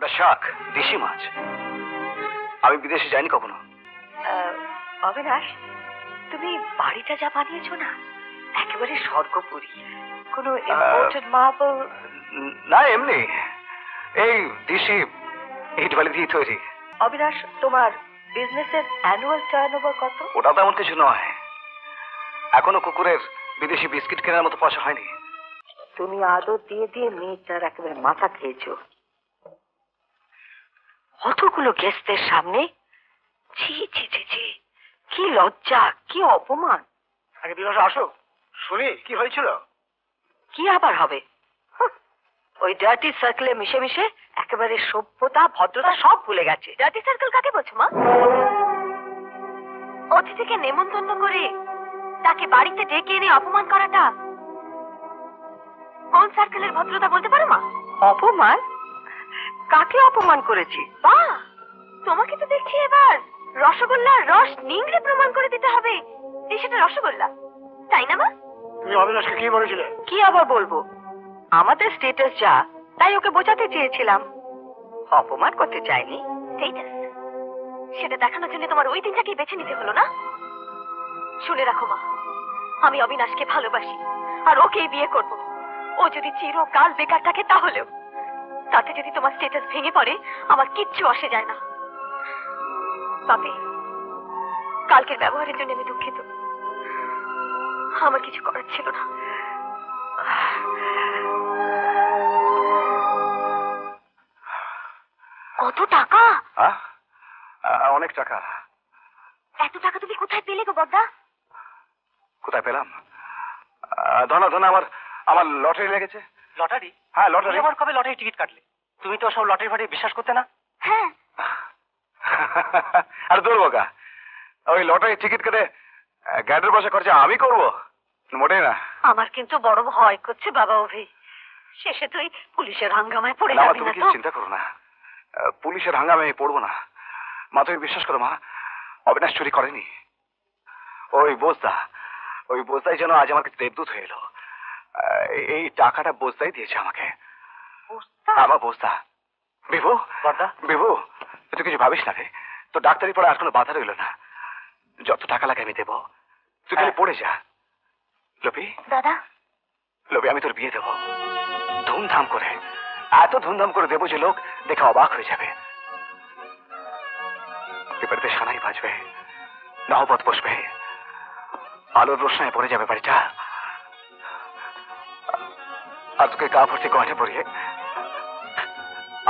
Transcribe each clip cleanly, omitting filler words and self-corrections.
ওটা শাক, দেশি মাছ। আমি বিদেশে যাইনি কখনো। অবিনাশ, তুমি বাড়িটা যা বানিয়েছো না, একেবারে স্বর্গপুরী। কোনো ইম্পোর্টেড মার্বেল? না, এমনি এই দেশি ইট বালি দিয়ে তৈরি। অবিনাশ, তোমার বিজনেসের অ্যানুয়াল টার্নওভার কত? ওটা তেমন কিছু নয়। এখনো কুকুরের বিদেশি বিস্কিট কেনার মতো পয়সা হয়নি। তুমি আদর দিয়ে দিয়ে মেয়েটার একেবারে মাথা খেয়েছো। অতগুলো গেস্টদের সামনে ছি ছি ছি ছি, কি লজ্জা, কি অপমান। আগে বিবাস আসো, শুনি কি হয়েছিল। কি আবার হবে? ওই ডার্টি সার্কেলে মিশে মিশে একেবারে সভ্যতা ভদ্রতা সব ভুলে গেছে। ডার্টি সার্কেল কাকে বলছো মা? অতিথিকে নেমন্তন্ন করে তাকে বাড়িতে ডেকে এনে অপমান করাটা কোন সার্কেলের ভদ্রতা বলতে পারো মা? অপমান? কাকে অপমান করেছি? বাহ, তোমাকে তো দেখছি এবার রসগোল্লার রস নিংড়ে প্রমাণ করে দিতে হবে যে সেটা রসগোল্লা, তাই না মা? তুমি অবিনাশকে কি বলেছিলে? কি আবার বলবো, আমাদের স্ট্যাটাস যা তাই ওকে বোঝাতে চেয়েছিলাম, অপমান করতে চাইনি। স্ট্যাটাস সেটা দেখানোর জন্য তোমার ওই দিনটাকেই বেছে নিতে হলো না? শুনে রাখো মা, আমি অবিনাশকে ভালোবাসি আর ওকেই বিয়ে করব। ও যদি চিরকাল বেকার থাকে তাহলেও, তাতে যদি তোমার স্ট্যাটাস ভেঙে পড়ে আমার কিচ্ছু আসে যায় না। বাপি, কালকের ব্যবহারের জন্য আমি দুঃখিত, আমার কিছু করার ছিল না। কত টাকা? অনেক টাকা। এত টাকা তুমি কোথায় পেলে গো বড়দা? কোথায় পেলাম? ধনা ধনা আমার আমার লটারি লেগেছে। লটারি? হ্যাঁ, লটারি। আবার কবে লটারি টিকিট কাটলে? তুমি তো সব লটারি ফাটারি বিশ্বাস করতে না। হ্যাঁ। আর দূর বোকা, ওই লটারি টিকিট কেটে গ্যাডের বসে খরচা আমি করব? মোটেই না। আমার কিন্তু বড় ভয় করছে বাবা অভি, শেষে তুই পুলিশের হাঙ্গামায় পড়ে না, যাবি তুমি না কিছু তো? চিন্তা করো না, পুলিশের হাঙ্গামে আমি পড়বো না। মা, তুমি বিশ্বাস করো মা, অবিনাশ চুরি করেনি। ওই বোঝদাই যেন আজ আমার কাছে দেবদূত হয়ে এলো। এই টাকাটা বোঝদাই দিয়েছে আমাকে। আমার বোঝদা। বিভু, বিভু, তুই কিছু ভাবিস না রে, তো ডাক্তারি পড়ে আর কোনো বাধা রইল না। যত টাকা লাগে আমি দেবো, তুই খালি পড়ে যা। লবি, দাদা, লবি, আমি তোর বিয়ে দেবো ধুমধাম করে, এত ধুমধাম করে দেবো যে লোক দেখে অবাক হয়ে যাবে। এবারে সানাই বাজবে, নহবত বসবে, আলোর রোশনায় পড়ে যাবে বাড়িটা, আর তোকে গা ভর্তি গয়না পরিয়ে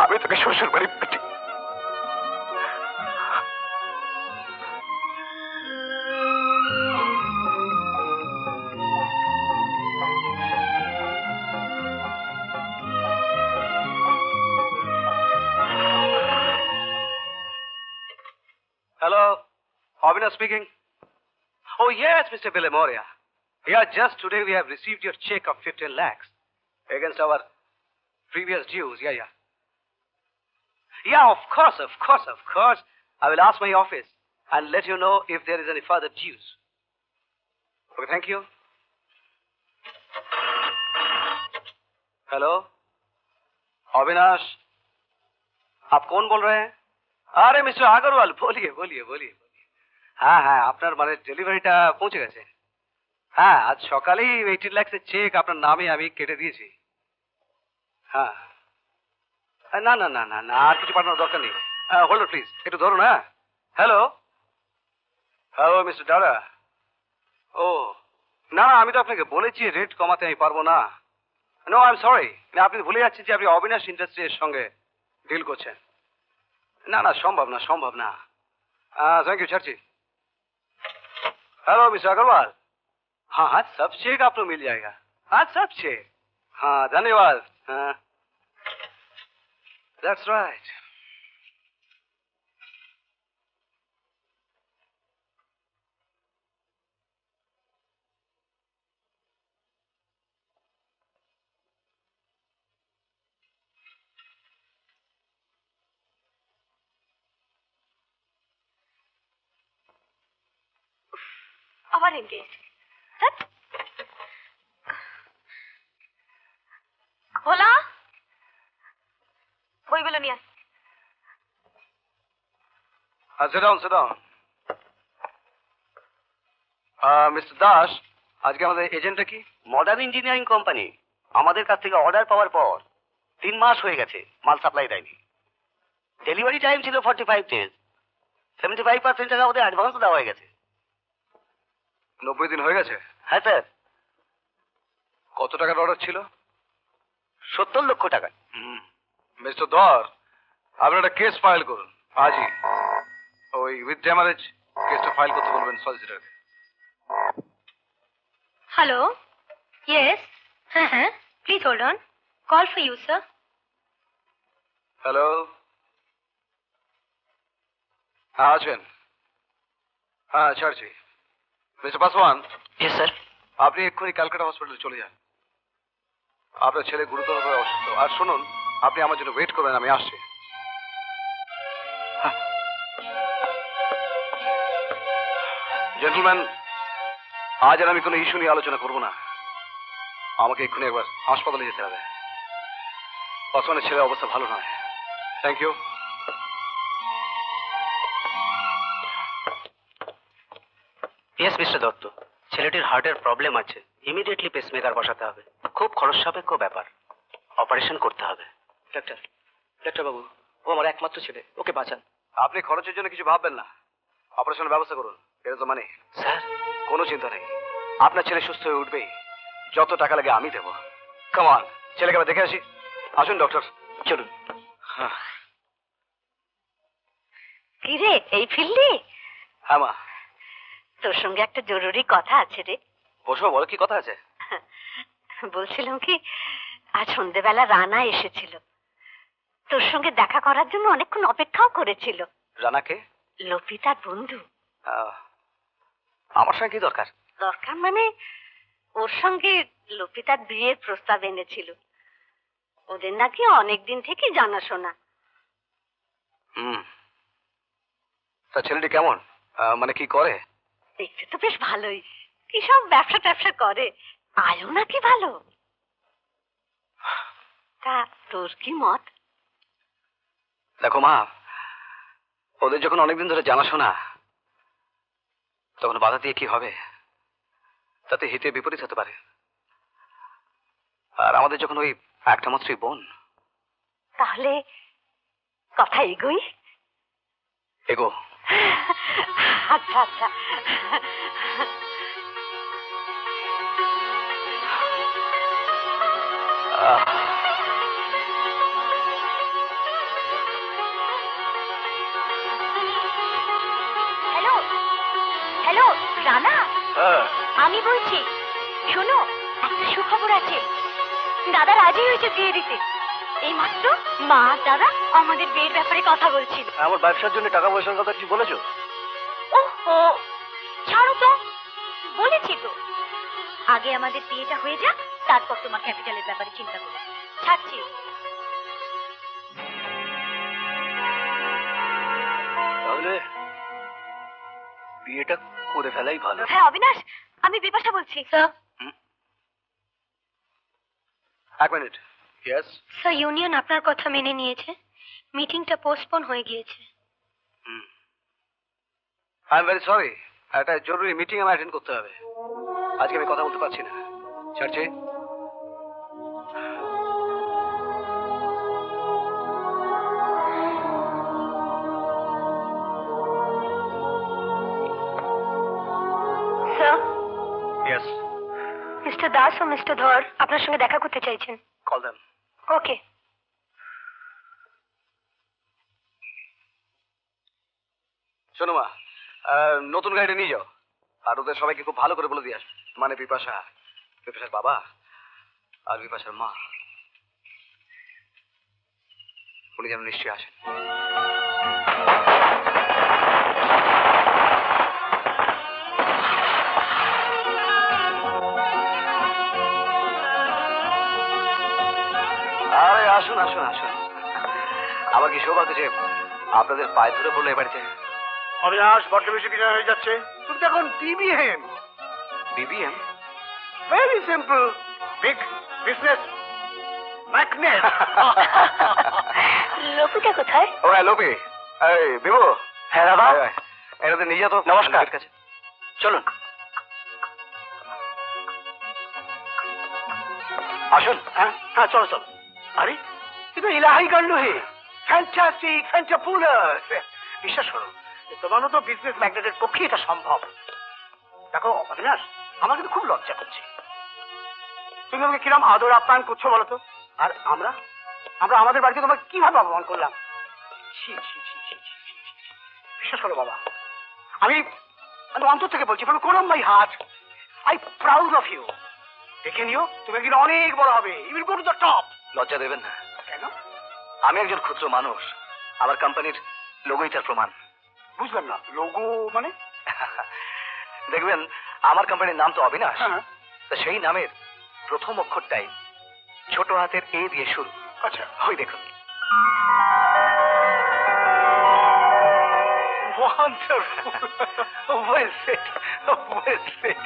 আমি তোকে শ্বশুর বাড়ি পাঠি। Hello, Avinash speaking. Oh yes, Mr. Villamoria. Yeah, just today we have received your check of 15 lakhs against our previous dues. Yeah. Yeah, of course. I will ask my office and let you know if there is any further dues. Okay, thank you. Hello, Avinash. आप कौन बोल रहे हैं? আরে mister Agarwal, বলিয়ে। হ্যাঁ, আপনার মানে ডেলিভারিটা পৌঁছে গেছে। হ্যাঁ, আজ সকালেই 18 লাখের চেক আপনার নামে আমি কেটে দিয়েছি। হ্যাঁ, না, আর কিছু পাঠানোর দরকার নেই। হোল্ড প্লিজ, একটু ধরুন। হ্যালো মিস্টার দাদা। ও না, আমি তো আপনাকে বলেছি রেট কমাতে আমি পারবো না। No, I am sorry. আপনি ভুলে যাচ্ছেন যে আপনি অবিনাশ ইন্ডাস্ট্রির সঙ্গে ডিল করছেন। না, সম্ভব না। थैंक यू चाची। Hello mister Agarwal. हाँ, सब चेक आपको मिल जाएगा। हाँ, सब चेक। हाँ, धन्यवाद। हाँ, दैट्स राइट। আবার এনগেজ। ভোলা, বইগুলো নিয়ে আস। sit down, sit down. Mister Das, আজকে আমাদের এজেন্টটা কি? মডার্ন ইঞ্জিনিয়ারিং কোম্পানি আমাদের কাছ থেকে অর্ডার পাওয়ার পর 3 মাস হয়ে গেছে মাল সাপ্লাই দেয়নি। ডেলিভারি টাইম ছিল 45 ডেজ। 75% টাকা ওদের অ্যাডভান্স দেওয়া হয়ে গেছে। 90 দিন হয়ে গেছে। হ্যাঁ স্যার, কত টাকার অর্ডার ছিল? 70 লক্ষ টাকা। মিস্টার ধর, আপনি একটা কেস ফাইল করুন আজই। ওই উইথ ড্যামারেজ কেসটা ফাইল করতে বলবেন সলিসিটারকে। Hello? Yes? Please hold on. Call for you, sir. Hello, হ্যাঁ আছেন? হ্যাঁ ছাড়ছি। Mister Paswan, yes sir. আপনি এক্ষুনি ক্যালকাটা হসপিটালে চলে যান। আপনার ছেলে গুরুতরভাবে অসুস্থ। আর শুনুন, আপনি আমার জন্য ওয়েট করবেন, আমি আসছি। জেন্টলম্যান, আজ আর আমি কোনো ইস্যু নিয়ে আলোচনা করব না। আমাকে এক্ষুনি একবার হাসপাতালে যেতে হবে। পাসওয়ানের ছেলের অবস্থা ভালো নয়। Thank you. Yes mister Dutta, ছেলেটির হার্টের প্রবলেম আছে। ইমিডিয়েটলি পেসমেকার বসাতে হবে। খুব খরচ সাপেক্ষ ব্যাপার। অপারেশন করতে হবে। ডাক্তারবাবু, ও আমার একমাত্র ছেলে, ওকে বাঁচান। আপনি খরচের জন্য কিছু ভাববেন না, অপারেশনের ব্যবস্থা করুন। এটা তো মানে স্যার, কোনো চিন্তা নেই, আপনার ছেলে সুস্থ হয়ে উঠবেই। যত টাকা লাগে আমি দেবো। কামান, ছেলেকে আবার দেখে আসি। আসুন ডক্টর, চলুন। কি রে, এই ফিরলি? হ্যাঁ মা। তোর সঙ্গে একটা জরুরি কথা আছে রে। বসো, বলো কি কথা আছে? বলছিলাম কি, আজ সন্ধ্যেবেলা রানা এসেছিল। তোর সঙ্গে দেখা করার জন্য অনেকক্ষণ অপেক্ষাও করেছিল। রানাকে? লপিতার বন্ধু। আমার সঙ্গে কি দরকার? দরকার মানে, ওর সঙ্গে লপিতার বিয়ের প্রস্তাব এনেছিল। ওদের নাকি অনেকদিন থেকে জানাশোনা। তা ছেলেটি কেমন, মানে কি করে? দেখতে তো বেশ ভালোই, কি সব ব্যবসা ট্যাবসা করে। আয়ও নাকি ভালো। তা তোর কি মত? দেখো মা, ওদের যখন অনেকদিন ধরে জানাশোনা, তখন বাধা দিয়ে কি হবে? তাতে হিতে বিপরীত হতে পারে। আর আমাদের যখন ওই একটা মাত্রই বোন। তাহলে কথা এগোই। এগো। আচ্ছা আচ্ছা। হ্যালো হ্যালো রানা, হ্যাঁ, আমি বলছি, শোনো, একটা সুখবর আছে। দাদা রাজি হয়েছে বিয়ে দিতে। এই মাত্র মা আর দাদা আমাদের বিয়ের ব্যাপারে কথা বলছিল। আমার ব্যবসার জন্য টাকা পয়সার কথা কি বলেছো? ওহো, ছাড়ো তো, বলেছি তো। আগে আমাদের বিয়েটা হয়ে যাক, তারপর তোমার ক্যাপিটালের ব্যাপারে চিন্তা করো। ছাড়ছি। তাহলে বিয়েটা করে ফেলাই ভালো। হ্যাঁ অবিনাশ, আমি বিপাশা বলছি। এক মিনিট। ইয়েস। স্যার, ইউনিয়ন আপনার কথা মেনে নিয়েছে। মিটিংটা পোস্টপোন হয়ে গিয়েছে। আই এম ভেরি সরি, একটা জরুরি মিটিং আমি অ্যাটেন্ড করতে হবে। আজকে আমি কথা বলতে পারছি না। ছাড়ছি। Sir, yes. মিস্টার দাস ও মিস্টার ধর আপনার সঙ্গে দেখা করতে চাইছেন। Call them. ওকে। শোনো মা, নতুন গাড়িটা নিয়ে যাও। আর ওদের সবাইকে খুব ভালো করে বলে দিয়ে আসবে। মানে বিপাশা, বিপাশার বাবা আর বিপাশার মা, উনি যেন নিশ্চয়ই আসেন। আরে আসুন আসুন আসুন। আমার কি সৌভাগ্য যে আপনাদের পায়ে ধরে পড়লো এ বাড়িতে। অবিনাশ, বড্ড বেশি কিছু হয়ে যাচ্ছে। তুমি তো এখন BBM. BBM? Very simple, big business magnate. Lopita কোথায়? ও হ্যাঁ লোপি। এই বিভু, হ্যাঁ দাদা, এটাতে নিয়ে যা তো। নমস্কার। কাছে চলুন। আসুন। হ্যাঁ হ্যাঁ, চলো চলো। আরে কিন্তু ইলাহি কাণ্ড হে, ফ্যান্টাস্টিক, ফ্যান্টাপুলাস। বিশ্বাস করো, তোমার তো বিজনেস ম্যাগনেটের পক্ষে এটা সম্ভব। দেখো অবিনাশ, আমার কিন্তু খুব লজ্জা করছে। তুমি আমাকে কিরম আদর আপ্যায়ন করছো বলো তো? আর আমরা আমরা আমাদের বাড়িতে তোমাকে কিভাবে অপমান করলাম? ছি ছি ছি ছি ছি ছি ছি। বিশ্বাস করো বাবা, আমি আমি অন্তর থেকে বলছি, from core of my heart, I proud of you. দেখে নিও, তুমি একদিন অনেক বড় হবে। You will go to the top. লজ্জা দেবেন না। কেন? আমি একজন ক্ষুদ্র মানুষ, আমার কোম্পানির লোগোই তার প্রমাণ। বুঝলাম না, লোগো মানে? দেখবেন আমার কোম্পানির নাম তো অবিনাশ, হ্যাঁ। তা সেই নামের প্রথম অক্ষরটাই ছোট হাতের এ দিয়ে শুরু। আচ্ছা, ওই দেখুন। Wonderful. Well set, well set.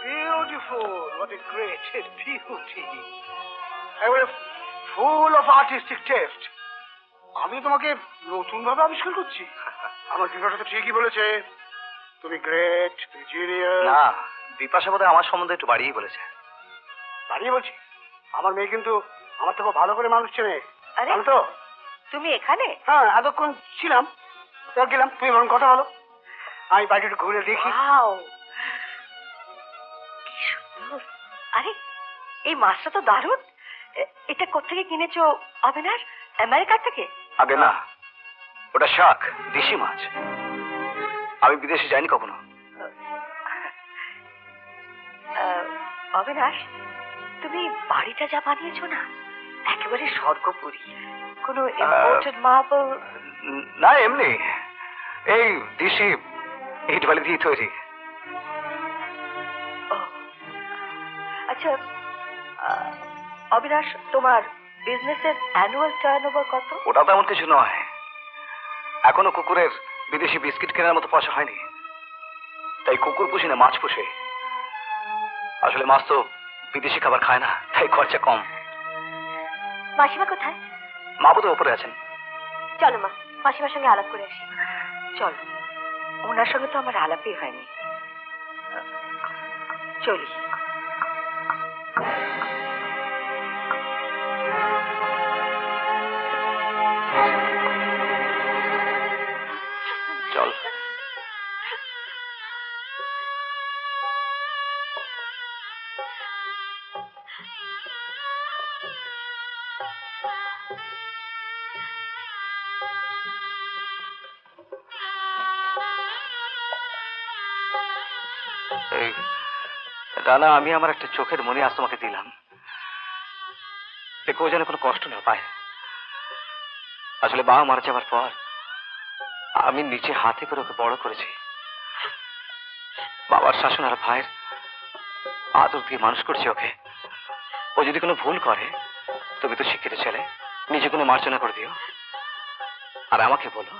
Beautiful, what a great beauty. এবারে ফুল অফ আর্টিস্টিক টেস্ট। আমি তোমাকে নতুন ভাবে আবিষ্কার করছি। আমার বিপাশা তো ঠিকই বলেছে, তুমি গ্রেট, তুমি জিনিয়াস। না, বিপাশা বোধহয় আমার সম্বন্ধে একটু বাড়িয়েই বলেছে। দাঁড়িয়ে বলছি, আমার মেয়ে কিন্তু আমার থেকে ভালো করে মানুষ চেনে। আরে? জানো তো? তুমি এখানে? হ্যাঁ, এতক্ষণ ছিলাম, এবার গেলাম। তুমি বরং কথা বলো, আমি বাড়িটা একটু ঘুরে দেখি। ওয়াও, কি সুন্দর। আরে এই মাছটা তো দারুণ। এটা কোত্থেকে কিনেছো অবিনাশ? আমেরিকা থেকে? আগে না, ওটা শাক, দেশি মাছ। আমি বিদেশে যাইনি কখনো। অবিনাশ, তুমি বাড়িটা যা বানিয়েছো না, একেবারে স্বর্গপুরী। কোনো ইম্পোর্টেড মার্বেল? না, এমনি এই দেশি ইট বালি দিয়ে তৈরি। আচ্ছা অবিনাশ, তোমার বিজনেসের অ্যানুয়াল টার্নওভার কত? ওটা তেমন কিছু নয়। এখনো কুকুরের বিদেশি বিস্কিট কেনার মতো পয়সা হয়নি, তাই কুকুর পুষি না, মাছ পুষে। আসলে মাছ তো বিদেশি খাবার খায় না, তাই খরচা কম। মাসিমা কোথায়? মা বোধহয় ওপরে আছেন। চলো মা, মাসিমার সঙ্গে আলাপ করে আসি। চলো, ওনার সঙ্গে তো আমার আলাপই হয়নি। চলি। চল। এই রানা, আমি আমার একটা চোখের মনি আজ তোমাকে দিলাম, দেখো যেন কোনো কষ্ট না পায়। আসলে বাবা মারা যাওয়ার পর আমি নিচে হাতে করে ওকে বড় করেছি। বাবার শাসন আর ভাইয়ের আদর দিয়ে মানুষ করছি ওকে। ও যদি কোনো ভুল করে, তুমি তো শিক্ষিত ছেলে, নিজে কোনো মার্জনা করে দিও আর আমাকে বলো।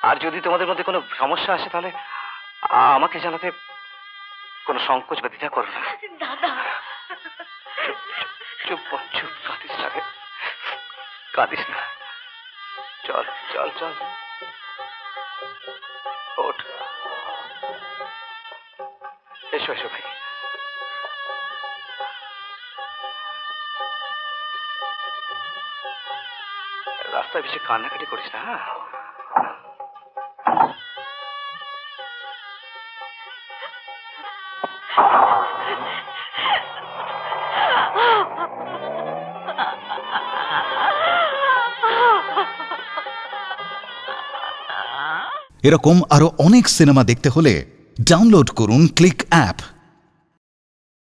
আর যদি তোমাদের মধ্যে কোনো সমস্যা আসে, তাহলে আমাকে জানাতে কোনো সংকোচ বা দ্বিধা করো না। দাদা, চুপ চুপ চুপ, কাঁদিস না রে, কাঁদিস না। চল চল চল, ওঠ। এসো এসো ভাই। রাস্তায় বেশি কান্নাকাটি করিস না, হ্যাঁ? এরকম আরো অনেক সিনেমা দেখতে হলে ডাউনলোড করুন ক্লিক অ্যাপ।